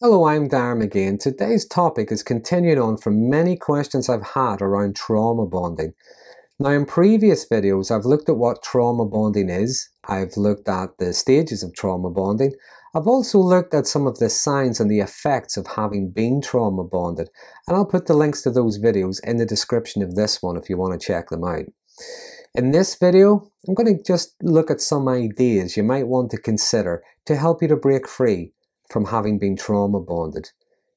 Hello, I'm Darren Magee, and today's topic is continuing on from many questions I've had around trauma bonding. Now, in previous videos, I've looked at what trauma bonding is, I've looked at the stages of trauma bonding, I've also looked at some of the signs and the effects of having been trauma bonded, and I'll put the links to those videos in the description of this one if you want to check them out. In this video, I'm going to just look at some ideas you might want to consider to help you to break free from having been trauma bonded.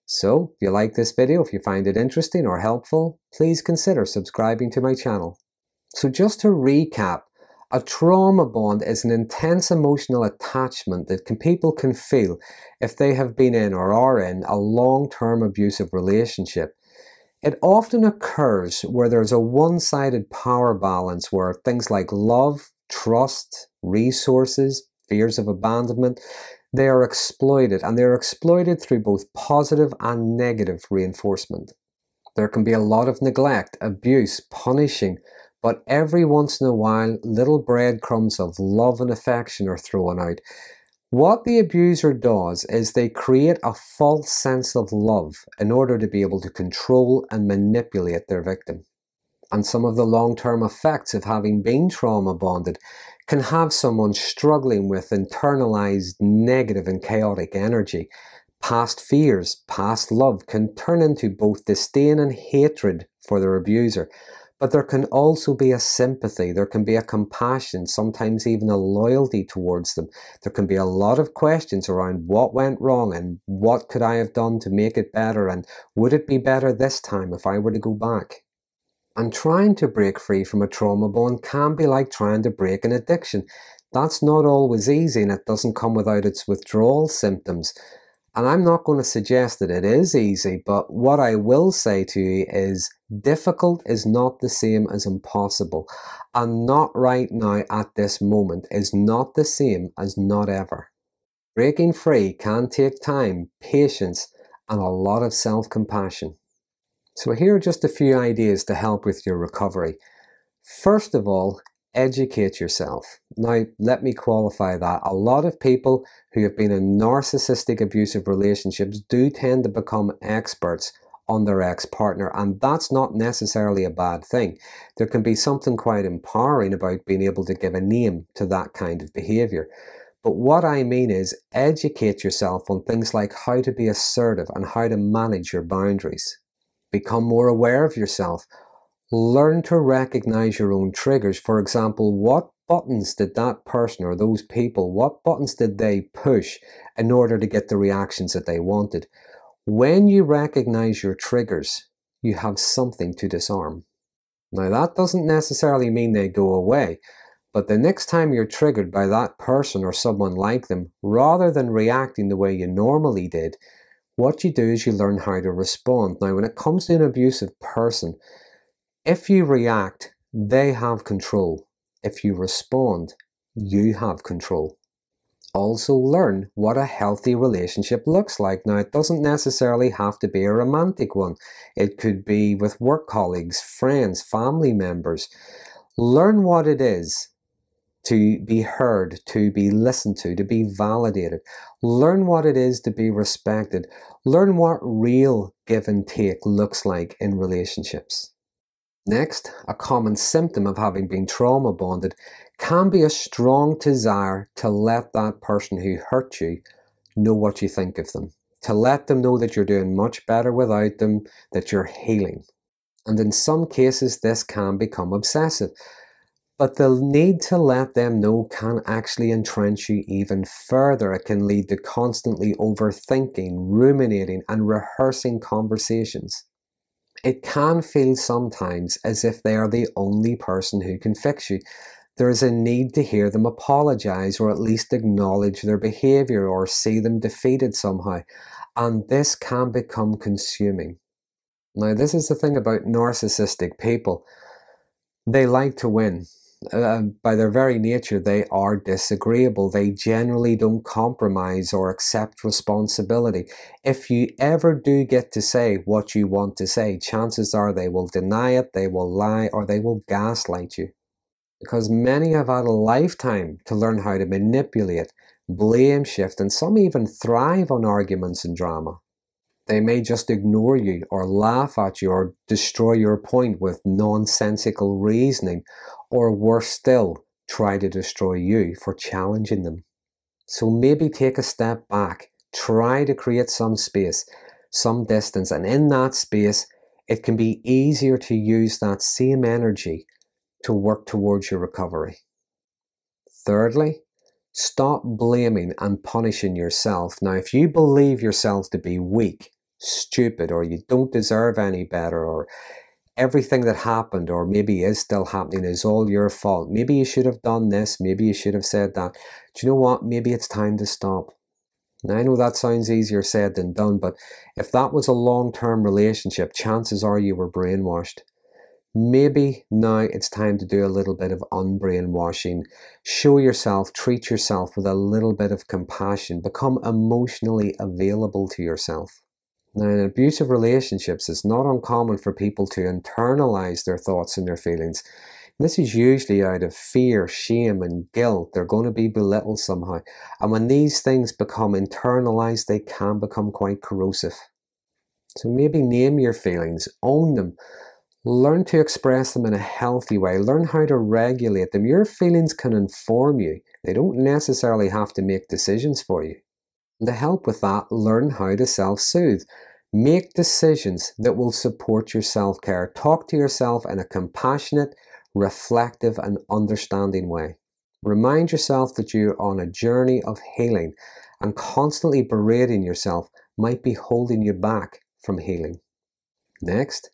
So, if you like this video, if you find it interesting or helpful, please consider subscribing to my channel. So just to recap, a trauma bond is an intense emotional attachment that people can feel if they have been in or are in a long-term abusive relationship. It often occurs where there's a one-sided power balance where things like love, trust, resources, fears of abandonment, they are exploited, and they're exploited through both positive and negative reinforcement. There can be a lot of neglect, abuse, punishing, but every once in a while, little breadcrumbs of love and affection are thrown out. What the abuser does is they create a false sense of love in order to be able to control and manipulate their victim. And some of the long-term effects of having been trauma bonded can have someone struggling with internalized negative and chaotic energy. Past fears, past love can turn into both disdain and hatred for their abuser. But there can also be a sympathy, there can be a compassion, sometimes even a loyalty towards them. There can be a lot of questions around what went wrong and what could I have done to make it better, and would it be better this time if I were to go back? And trying to break free from a trauma bond can be like trying to break an addiction. That's not always easy, and it doesn't come without its withdrawal symptoms. And I'm not going to suggest that it is easy, but what I will say to you is difficult is not the same as impossible. And not right now at this moment is not the same as not ever. Breaking free can take time, patience, and a lot of self-compassion. So here are just a few ideas to help with your recovery. First of all, educate yourself. Now, let me qualify that. A lot of people who have been in narcissistic abusive relationships do tend to become experts on their ex-partner, and that's not necessarily a bad thing. There can be something quite empowering about being able to give a name to that kind of behavior. But what I mean is educate yourself on things like how to be assertive and how to manage your boundaries. Become more aware of yourself. Learn to recognize your own triggers. For example, what buttons did that person or those people, what buttons did they push in order to get the reactions that they wanted? When you recognize your triggers, you have something to disarm. Now, that doesn't necessarily mean they go away, but the next time you're triggered by that person or someone like them, rather than reacting the way you normally did, what you do is you learn how to respond. Now, when it comes to an abusive person, if you react, they have control. If you respond, you have control. Also learn what a healthy relationship looks like. Now, it doesn't necessarily have to be a romantic one. It could be with work colleagues, friends, family members. Learn what it is to be heard, to be listened to be validated. Learn what it is to be respected. Learn what real give and take looks like in relationships. Next, a common symptom of having been trauma bonded can be a strong desire to let that person who hurt you know what you think of them. To let them know that you're doing much better without them, that you're healing. And in some cases, this can become obsessive. But the need to let them know can actually entrench you even further. It can lead to constantly overthinking, ruminating, and rehearsing conversations. It can feel sometimes as if they are the only person who can fix you. There is a need to hear them apologize or at least acknowledge their behavior or see them defeated somehow. And this can become consuming. Now, this is the thing about narcissistic people. They like to win. By their very nature, they are disagreeable. They generally don't compromise or accept responsibility. If you ever do get to say what you want to say, chances are they will deny it, they will lie, or they will gaslight you. Because many have had a lifetime to learn how to manipulate, blame shift, and some even thrive on arguments and drama. They may just ignore you or laugh at you or destroy your point with nonsensical reasoning, or worse still, try to destroy you for challenging them. So maybe take a step back, try to create some space, some distance, and in that space, it can be easier to use that same energy to work towards your recovery. Thirdly, stop blaming and punishing yourself. Now, if you believe yourself to be weak, stupid, or you don't deserve any better, or everything that happened or maybe is still happening is all your fault, maybe you should have done this, maybe you should have said that, do you know what? Maybe it's time to stop. Now, I know that sounds easier said than done, but if that was a long-term relationship, chances are you were brainwashed. Maybe now it's time to do a little bit of unbrainwashing. Show yourself, treat yourself with a little bit of compassion. Become emotionally available to yourself. Now, in abusive relationships, it's not uncommon for people to internalize their thoughts and their feelings. This is usually out of fear, shame, and guilt. They're going to be belittled somehow. And when these things become internalized, they can become quite corrosive. So maybe name your feelings, own them. Learn to express them in a healthy way. Learn how to regulate them. Your feelings can inform you. They don't necessarily have to make decisions for you. And to help with that, learn how to self-soothe. Make decisions that will support your self-care. Talk to yourself in a compassionate, reflective, and understanding way. Remind yourself that you're on a journey of healing, and constantly berating yourself might be holding you back from healing. Next,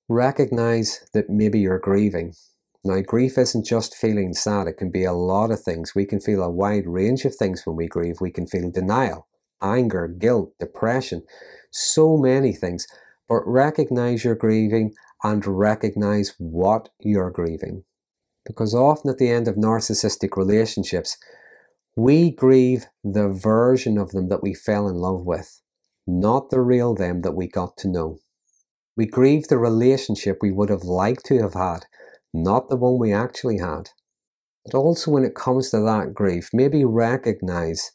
recognize that maybe you're grieving. Now, grief isn't just feeling sad. It can be a lot of things. We can feel a wide range of things when we grieve. We can feel denial, anger, guilt, depression, so many things. But recognize you're grieving and recognize what you're grieving. Because often at the end of narcissistic relationships, we grieve the version of them that we fell in love with, not the real them that we got to know. We grieve the relationship we would have liked to have had, not the one we actually had. But also when it comes to that grief, maybe recognize,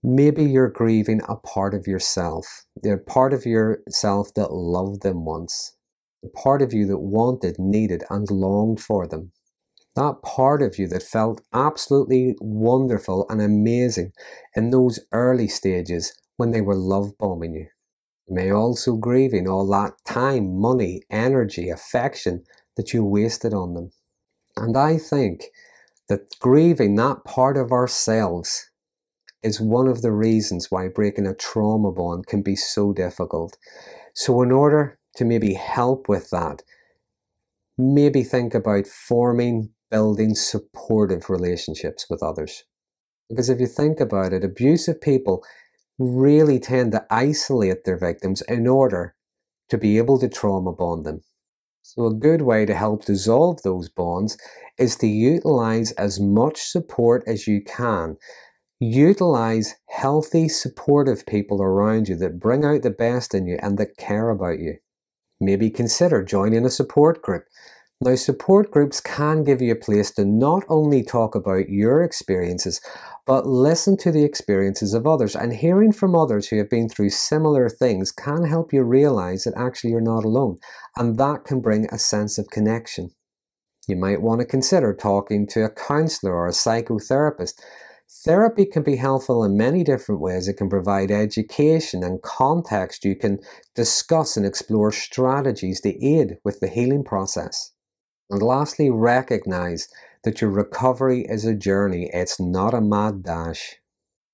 maybe you're grieving a part of yourself, a part of yourself that loved them once, a part of you that wanted, needed, and longed for them. That part of you that felt absolutely wonderful and amazing in those early stages when they were love bombing you. You may also grieving all that time, money, energy, affection that you wasted on them. And I think that grieving that part of ourselves is one of the reasons why breaking a trauma bond can be so difficult. So in order to maybe help with that, maybe think about building supportive relationships with others. Because if you think about it, abusive people really tend to isolate their victims in order to be able to trauma bond them. So a good way to help dissolve those bonds is to utilize as much support as you can. Utilize healthy, supportive people around you that bring out the best in you and that care about you. Maybe consider joining a support group. Now, support groups can give you a place to not only talk about your experiences, but listen to the experiences of others. And hearing from others who have been through similar things can help you realize that actually you're not alone. And that can bring a sense of connection. You might want to consider talking to a counselor or a psychotherapist. Therapy can be helpful in many different ways. It can provide education and context. You can discuss and explore strategies to aid with the healing process. And lastly, recognize that your recovery is a journey. It's not a mad dash.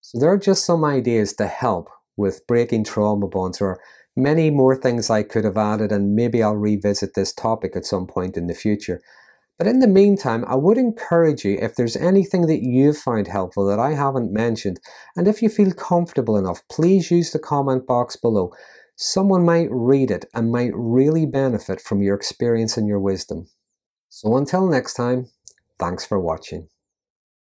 So there are just some ideas to help with breaking trauma bonds. There are many more things I could have added, and maybe I'll revisit this topic at some point in the future. But in the meantime, I would encourage you, if there's anything that you've found helpful that I haven't mentioned, and if you feel comfortable enough, please use the comment box below. Someone might read it and might really benefit from your experience and your wisdom. So until next time, thanks for watching.